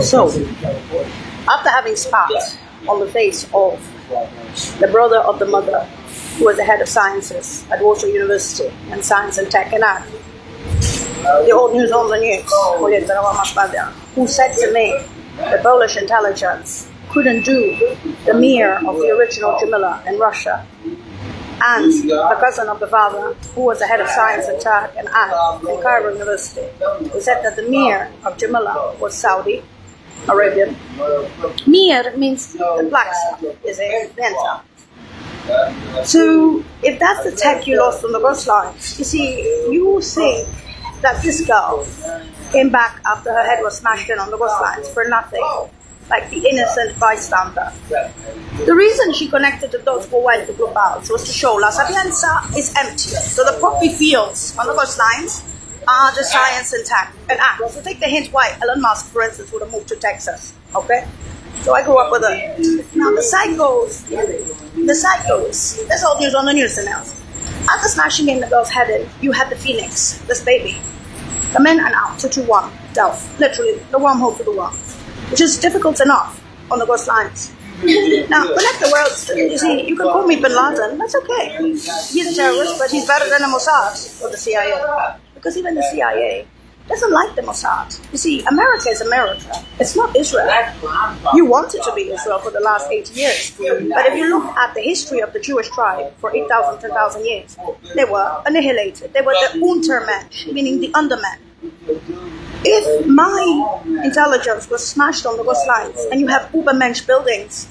So, after having spat on the face of the brother of the mother, who was the head of sciences at Warsaw University and Science and Tech and Art, the old news on the news, who said to me the Polish intelligence couldn't do the mirror of the original Jamila in Russia, and the cousin of the father, who was the head of Science and Tech and Art in Cairo University, who said that the mirror of Jamila was Saudi Arabian. Mir means the black stuff, is a venta. So, if that's the tech you lost on the bus lines, you see, you think that this girl came back after her head was smashed in on the bus lines for nothing, like the innocent bystander. The reason she connected the dots for white to globals was to show La Sapienza is empty. So the poppy fields on the bus lines are the science and tech and art. So take the hint why Elon Musk, for instance, would have moved to Texas. Okay? So I grew up with her. Now the psychos, there's old news on the news now. After smashing in the girl's head in, you had the Phoenix, this baby, come in and out, 221, Delph, literally the wormhole for the world, which is difficult enough on the ghost lines. Now, connect the worlds. You see, you can call me Bin Laden, that's okay. He's a terrorist, but he's better than the Mossad or the CIA. Because even the CIA doesn't like the Mossad. You see, America is America. It's not Israel. You wanted to be Israel for the last 80 years. But if you look at the history of the Jewish tribe for 8,000, 10,000 years, they were annihilated. They were the Untermensch, meaning the undermen. If my intelligence was smashed on the ghost lines and you have Ubermensch buildings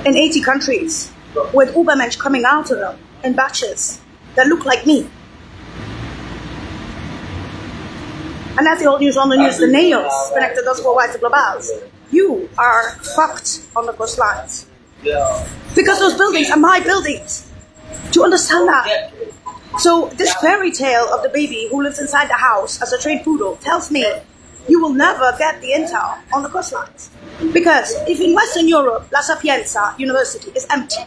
in 80 countries with Ubermensch coming out of them in batches that look like me, and that's the old news on the news, the nails connected us for white globals, you are fucked on the ghost lines. Because those buildings are my buildings. Do you understand that? So this fairy tale of the baby who lives inside the house as a trained poodle tells me you will never get the intel on the coastlines. Because if in Western Europe, La Sapienza University is empty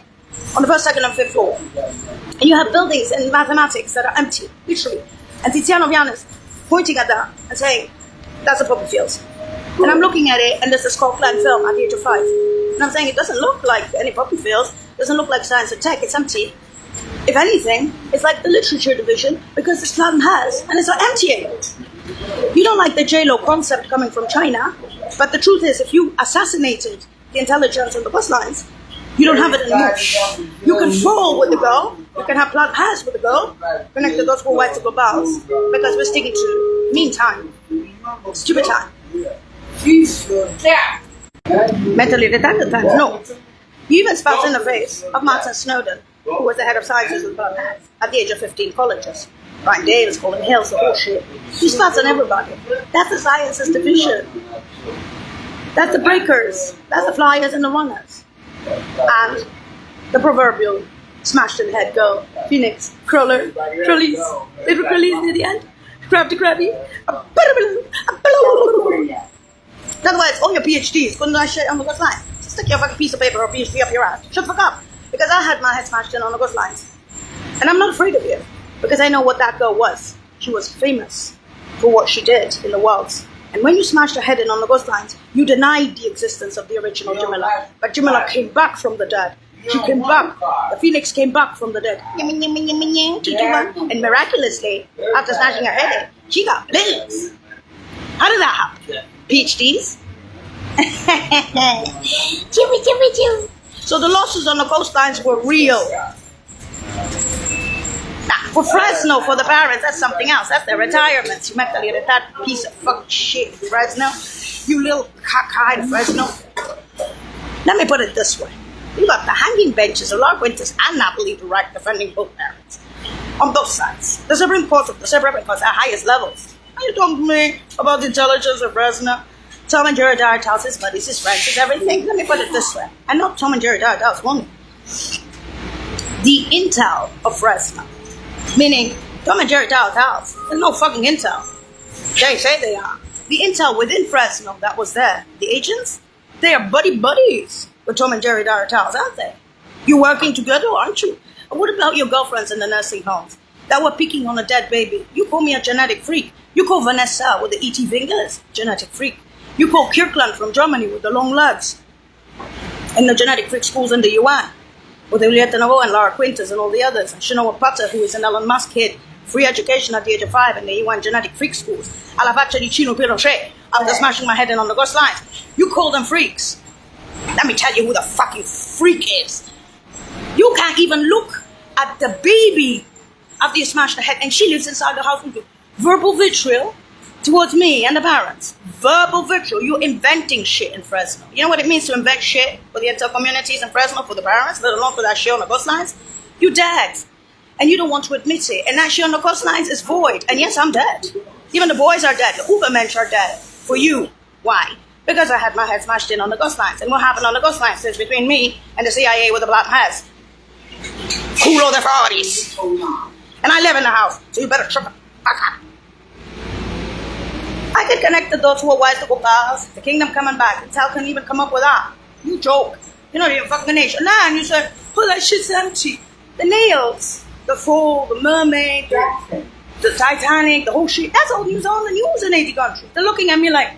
on the first, second and fifth floor, and you have buildings in mathematics that are empty, literally, and Tiziano Vianis pointing at that and saying, that's a poppy field. And I'm looking at it and there's a Scotland film at the age of 5. And I'm saying it doesn't look like any poppy field, doesn't look like science and tech, it's empty. If anything, it's like the literature division because this plan has, and it's emptying. You don't like the J-Lo concept coming from China, but the truth is, if you assassinated the intelligence on the bus lines, you don't have it anymore. You can fall with the girl, you can have plan has with the girl, connect the dots for white to globals, because we're sticking to meantime, stupid time. Mentally retarded time, no. You even spat in the face of Martin Snowden, who was the head of sciences with blood at the age of 15 colleges. Brian Davis, Colin Hills, the whole shit. He spots on everybody. That's the sciences division. That's the breakers. That's the flyers and the runners. And the proverbial smashed in the head girl, Phoenix, crawler, crullies, little crullies near the end, crab to crabby. That's why it's all your PhDs. Couldn't I shit on the first line? So stick your fucking piece of paper or PhD up your ass. Shut the fuck up. Because I had my head smashed in on the ghost lines. And I'm not afraid of you. Because I know what that girl was. She was famous for what she did in the world. And when you smashed her head in on the ghost lines, you denied the existence of the original Jamila. But Jamila came back from the dead. She came back. The Phoenix came back from the dead. And miraculously, after smashing her head in, she got bills. How did that happen? PhDs? Chippy. So the losses on the coastlines were real. Nah, for Fresno, for the parents, that's something else. That's their retirements. You mentally that piece of fucking shit, Fresno. You little cockeyed Fresno. Let me put it this way. You got the hanging benches of Lord Winters and Napoli to right defending both parents. On both sides. The Supreme Court of the Supreme Court at highest levels. Are you talking to me about the intelligence of Fresno? Tom and Jerry Dyer tells his buddies, his friends, his everything. Let me put it this way. And not Tom and Jerry Dyer tells one. The intel of Fresno. Meaning, Tom and Jerry Dyer tells. There's no fucking intel. They say they are. The intel within Fresno that was there. The agents, they are buddies with Tom and Jerry Dyer tells, aren't they? You're working together, aren't you? And what about your girlfriends in the nursing homes that were picking on a dead baby? You call me a genetic freak. You call Vanessa with the E.T. fingers genetic freak. You call Kirkland from Germany with the long legs in the genetic freak schools in the UN, with Julieta Novo and Laura Quintas and all the others, and Shinoa Potter, who is an Elon Musk kid, free education at the age of 5 in the UN genetic freak schools, a la faccia di Chino Pinochet, after smashing my head in on the ghost lines. You call them freaks. Let me tell you who the fucking freak is. You can't even look at the baby after you smash the head, and she lives inside the house with you. Verbal vitriol towards me and the parents. Verbal vitriol. You're inventing shit in Fresno. You know what it means to invent shit for the entire communities in Fresno, for the parents, let alone for that shit on the coastlines? You dead. And you don't want to admit it. And that shit on the coastlines is void. And yes, I'm dead. Even the boys are dead. The Ubermensch are dead. For you. Why? Because I had my head smashed in on the coastlines. And what happened on the coastlines is between me and the CIA with the black hats. Culo de Flores. And I live in the house, so you better shut the fuck up. I could connect the dots to a wise to go past. The kingdom coming back. And Tal couldn't even come up with that. You joke. You're not even fucking the nation. Nah, and you said, oh, that shit's empty. The nails, the Fall, the Mermaid, the Titanic, the whole shit. That's all news on the news in 80 countries. They're looking at me like,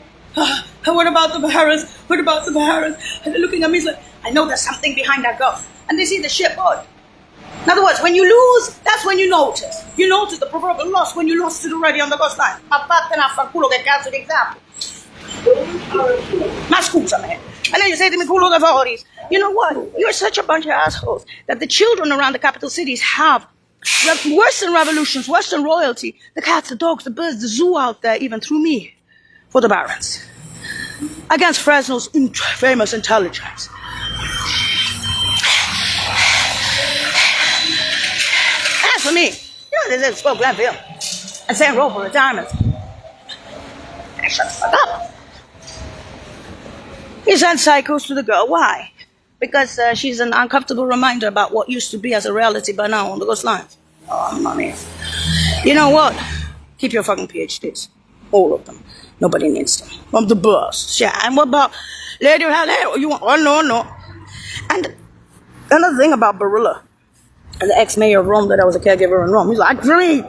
what about the Baharas? What about the Baharas? And they're looking at me like, I know there's something behind that girl. And they see the shit board. In other words, when you lose, that's when you notice. You notice the proverbial loss when you lost it already on the coastline. Ma vattene a far culo che cazzo di capo. Ma scusami. And then you say to me, culo de Flores. You know what? You're such a bunch of assholes that the children around the capital cities have worse than revolutions, worse than royalty. The cats, the dogs, the birds, the zoo out there, even through me, for the barons. Against Fresno's famous intelligence. As for me, you know, this is spoke that film. And saying roll for retirement. And shut the fuck up. He sent psychos to the girl. Why? Because she's an uncomfortable reminder about what used to be as a reality by now on the ghost lines. Oh, money. You know what? Keep your fucking PhDs. All of them. Nobody needs them. From the bus. Yeah, and what about Lady Halley? You want? Oh, no. And another thing about Barilla, and the ex-mayor of Rome that I was a caregiver in Rome, he's like, I dream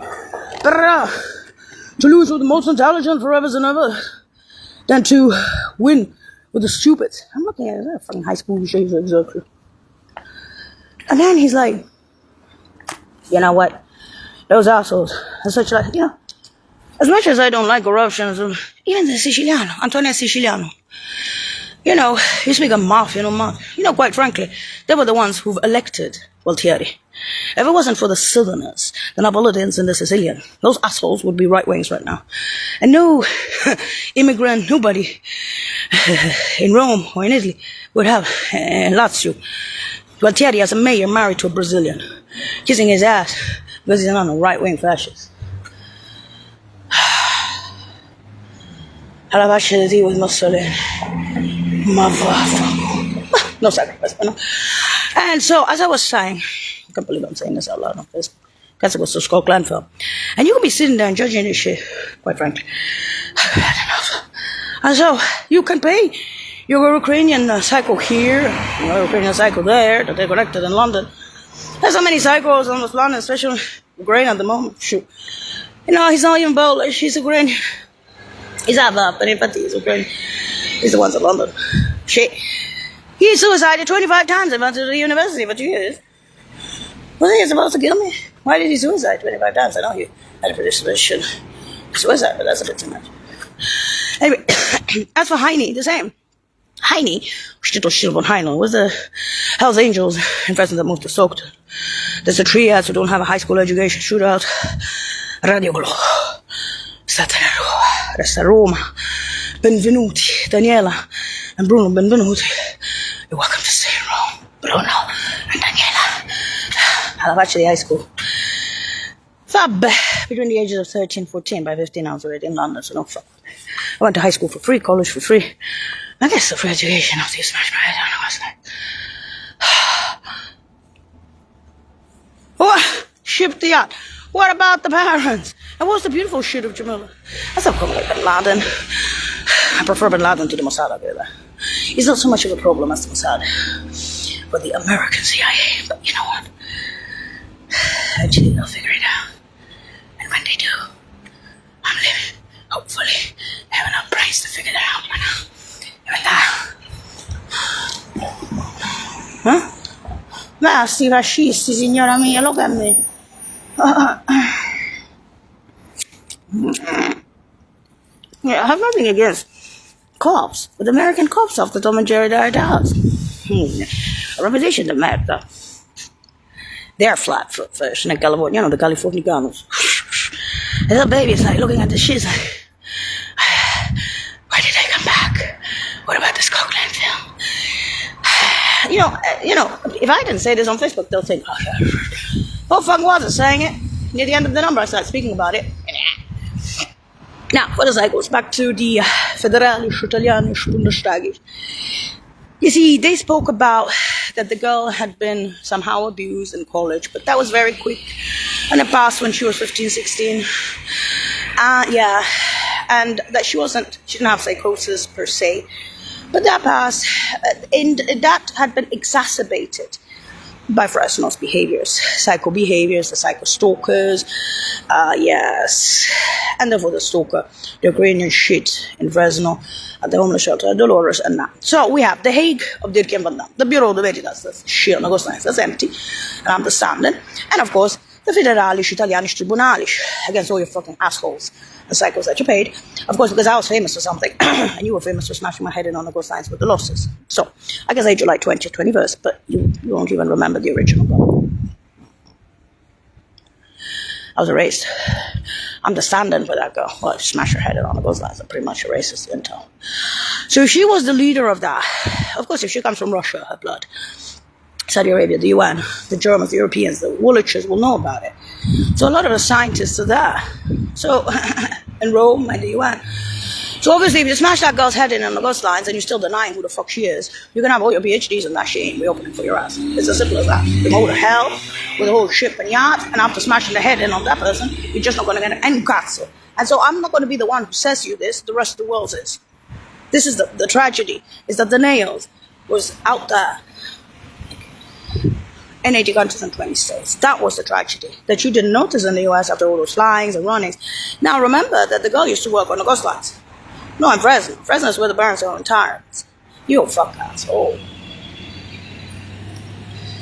to lose with the most intelligent forever and ever than to win with the stupid. I'm looking at it, a fucking high school shades exactly. And then he's like, you know what? Those assholes are such like, you know, as much as I don't like corruptions, even the Siciliano, Antonio Siciliano, you know, he speak of mafia, you know, quite frankly, they were the ones who've elected Gualtieri. If it wasn't for the Southerners, the Napolitans and the Sicilians, those assholes would be right-wings right now. And no immigrant, nobody in Rome or in Italy would have Lazio. Gualtieri as a mayor married to a Brazilian, kissing his ass because he's not a right-wing fascist. Alla faccia di Dio with Mussolini. Motherfucker. No sacrifice, no. And so, as I was saying, I can't believe I'm saying this out loud on Facebook, because it was the Scotland film. And you can be sitting there and judging this shit, quite frankly. I've had enough. And so, you can pay your Ukrainian psycho here, your Ukrainian psycho there, that they collected in London. There's so many psychos in West London, especially Ukraine at the moment. Shoot. You know, he's not even Polish, he's Ukrainian. He's not that, but he's Ukrainian. He's the ones in London. Shit. He suicided 25 times. I went to the university for 2 years. Was he supposed to kill me? Why did he suicide 25 times? I know he had a predisposition to suicide, but that's a bit too much. Anyway, as for Heine, the same. Heine, was the Hells Angels in Fresno that moved to Stockton. There's the triads who don't have a high school education. Shootout. Radio Glo. Satanero. Resta Roma. Benvenuti. Daniela and Bruno Benvenuti. You're welcome to stay in Rome. Bruno and Daniela. I love actually high school. Fab. Between the ages of 13 and 14. By 15 I was already in London, so no fuck. I went to high school for free, college for free. I guess the free education after you smash my head on, I was like... What? Ship the yacht. What about the parents? And what's the beautiful shit of Jamila? That's not called Bin Laden. I prefer Bin Laden to the Mossad, I'll that. He's not so much of a problem as the Mossad, but the American CIA. But you know what? Actually, they'll figure it out. And when they do, I'm leaving Hopefully, I have enough brains to figure that out by now. Even that. Huh? Ma, sti fascisti, signora mia, look at me. Yeah, I have nothing against cops, but American cops of the Tom and Jerry died out. A reputation to America. They're flat-foot fish in California, the Californianos. And the baby's like looking at the shit, like, why did I come back? What about this Coughlin film? If I didn't say this on Facebook, they'll think, oh, fuck was saying it. Near the end of the number, I started speaking about it. Now, for the cycles, back to the Federalisch Italianisch Bundestag. You see, they spoke about that the girl had been somehow abused in college, but that was very quick, and it passed when she was 15, 16. Yeah, and that she didn't have psychosis per se, but that passed, and that had been exacerbated by Fresno's behaviors, psycho behaviors, the psycho stalkers, yes, and therefore the stalker, the Ukrainian shit in Fresno, at the homeless shelter, Dolores, and that. So we have the Hague of Dirk and Van Dam, the Bureau de Veritas, that's shit on the ghost lines, that's empty, and I'm the standing, and of course, the Federalisch Italianisch Tribunalisch, against all your fucking assholes and psychos that you paid. Of course, because I was famous for something, and you were famous for smashing my head in on the ghost lines with the losses. So, I can say July 20th, 21st, but you won't even remember the original one. I was erased. I'm the stand-in for that girl. Well, smash her head in on the ghost lines, that pretty much erases the intel. So she was the leader of that. Of course, if she comes from Russia, her blood. Saudi Arabia, the UN, the Germans, the Europeans, the Woolwichers will know about it. So a lot of the scientists are there. So, in Rome and the UN. So obviously, if you smash that girl's head in on the ghost lines and you're still denying who the fuck she is, you're gonna have all your PhDs and that shit ain't reopening for your ass. It's as simple as that. You go to hell with a whole ship and yacht, and after smashing the head in on that person, you're just not gonna get any cazzo. And so I'm not gonna be the one who says you this, the rest of the world is. This is the tragedy, is that the nails was out there in 80 countries and 20 states. That was the tragedy that you didn't notice in the US after all those flyings and runnings. Now remember that the girl used to work on the ghost lines. No, in Fresno. Fresno is where the burns are entire. You fuck asshole.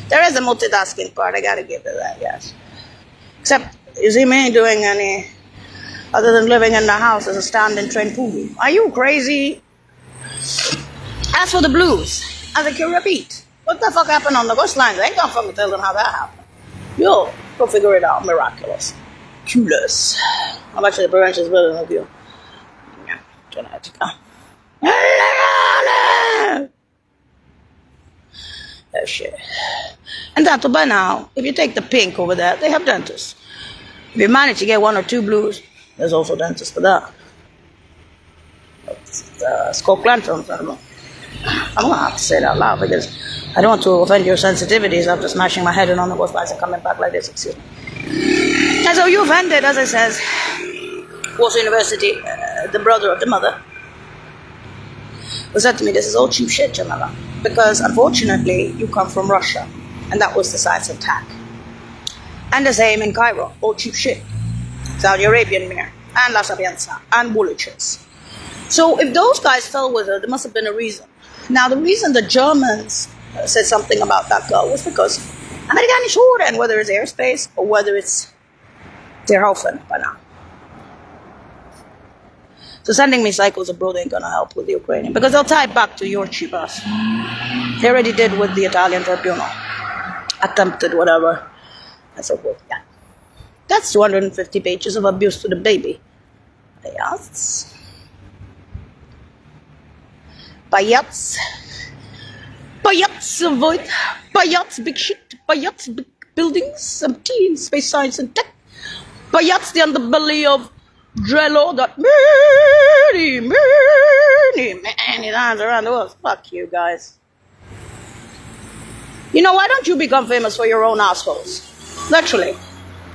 There is a multitasking part, I gotta give it that, yes. Except, you see me doing any other than living in the house as a stand-in trained pool. Are you crazy? As for the blues, as I can repeat, what the fuck happened on the ghost lines? I ain't gonna fucking tell them how that happened. Yo, go figure it out. Miraculous. Culous. I'm actually the prevention is better than you. Yeah, genetica. Oh shit. And that by now, if you take the pink over there, they have dentists. If you manage to get one or two blues, there's also dentists for that. Scott Glanton, I don't know. I'm gonna have to say it out loud because I don't want to offend your sensitivities after smashing my head in on the ghost lines and coming back like this, excuse me. And so you offended, as I says, Warsaw University, the brother of the mother, who said to me, this is all cheap shit, Jamala, because unfortunately you come from Russia, and that was the science attack. And the same in Cairo, all cheap shit. Saudi Arabian Mir, and La Sapienza, and Woolwichers. So if those guys fell with her, there must have been a reason. Now, the reason the Germans said something about that girl was because Amerikanische Huren, whether it's airspace or whether it's their Haufen by now. So sending me cycles abroad ain't gonna help with the Ukrainian because they'll tie it back to your cheap ass. They already did with the Italian tribunal. Attempted whatever and so forth. Yeah. That's 250 pages of abuse to the baby. Yes. Payats, avoid Payats, big shit, Payats, big buildings, empty in space science and tech. Payats, the underbelly of Drello, that many times around the world. Fuck you guys. You know, why don't you become famous for your own assholes? Literally.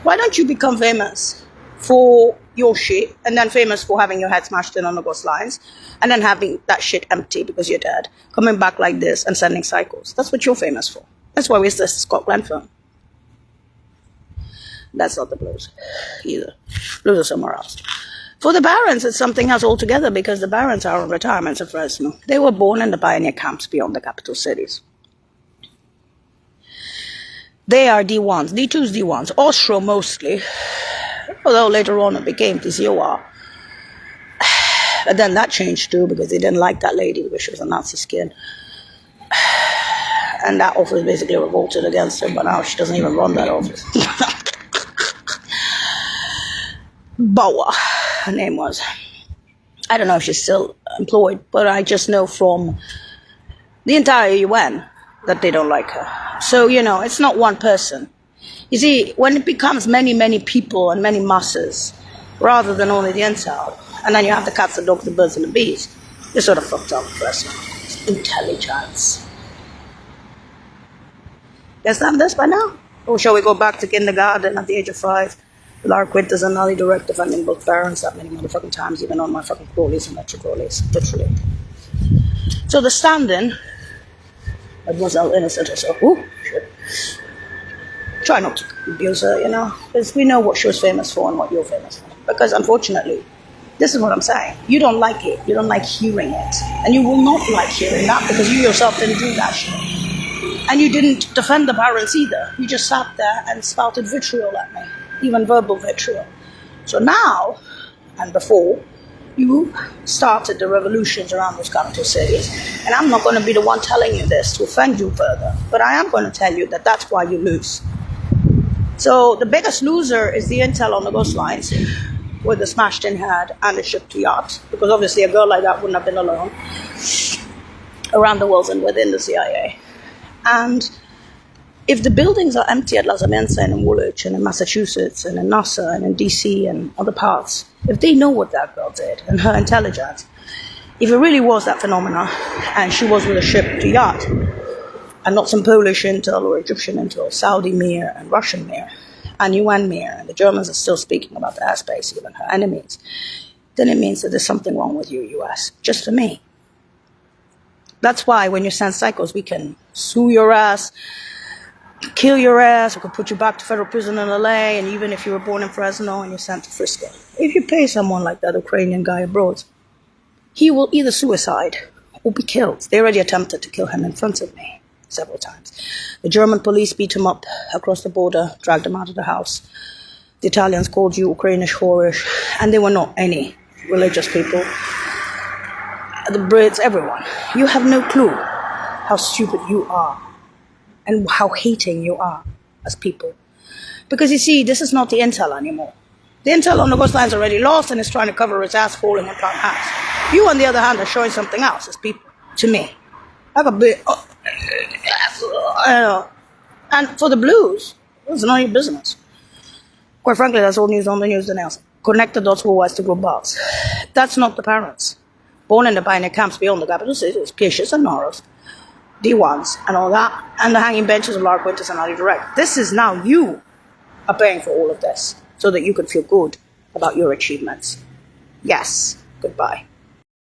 Why don't you become famous for your shit and then famous for having your head smashed in on the ghost lines and then having that shit empty because you're dead, coming back like this and sending cycles? That's what you're famous for. That's why we the Scotland film. That's not the blues either. Blues are somewhere else. For the Barons, it's something else altogether because the Barons are on retirements at Fresno. They were born in the pioneer camps beyond the capital cities. They are D1s, D2s, D1s, Austro mostly, although later on it became TCOR. But then that changed too because they didn't like that lady because she was a Nazi skin. And that office basically revolted against her, but now she doesn't even run that office. Bauer, her name was. I don't know if she's still employed, but I just know from the entire UN that they don't like her. So, it's not one person. You see, when it becomes many, many people and many masses, rather than only the intel, and then you have the cats, the dogs, the birds, and the bees, you're sort of fucked up first. It's intelligence. Guess I'm this by now? Or shall we go back to kindergarten at the age of 5? Lara Quintas and Ali Direct defending both Barons that many motherfucking times, even on my fucking crawlies and metro crawlies, literally. So the stand-in, Mademoiselle Innocent herself, ooh, shit. Try not to abuse her, because we know what she was famous for and what you're famous for. Because unfortunately, this is what I'm saying. You don't like it. You don't like hearing it. And you will not like hearing that because you yourself didn't do that shit. And you didn't defend the Barons either. You just sat there and spouted vitriol at me. Even verbal vitriol. So now, and before, you started the revolutions around those capital cities. And I'm not going to be the one telling you this to offend you further. But I am going to tell you that that's why you lose. So the biggest loser is the intel on the ghost lines with the smashed in head and the ship to yacht. Because obviously a girl like that wouldn't have been alone around the world and within the CIA. And if the buildings are empty at La Sapienza and in Woolwich and in Massachusetts and in NASA and in DC and other parts, if they know what that girl did and her intelligence, if it really was that phenomena and she was with a ship to yacht and not some Polish intel or Egyptian intel, Saudi Mir and Russian Mir and UN Mir, and the Germans are still speaking about the airspace, even her enemies, then it means that there's something wrong with you, US, just for me. That's why when you send psychos, we can sue your ass, kill your ass, we could put you back to federal prison in LA, and even if you were born in Fresno and you're sent to Frisco. If you pay someone like that Ukrainian guy abroad, he will either suicide or be killed. They already attempted to kill him in front of me several times. The German police beat him up across the border, dragged him out of the house. The Italians called you Ukrainish whorish, and they were not any religious people. The Brits, everyone. You have no clue how stupid you are and how hating you are as people. Because you see, this is not the intel anymore. The intel on the ghost line's already lost and is trying to cover its ass falling in plant hats. You, on the other hand, are showing something else as people, to me. Like a bit, and for the blues, it's none of your business. Quite frankly, that's all news on the news, the nails. Connect the dots for wise to grow bars. That's not the parents. Born in the pioneer camps beyond the capital cities, Pishas and Noros, D1s and all that, and the hanging benches of Lara Quintas and Ali Direct. This is now you are paying for all of this so that you can feel good about your achievements. Yes, goodbye.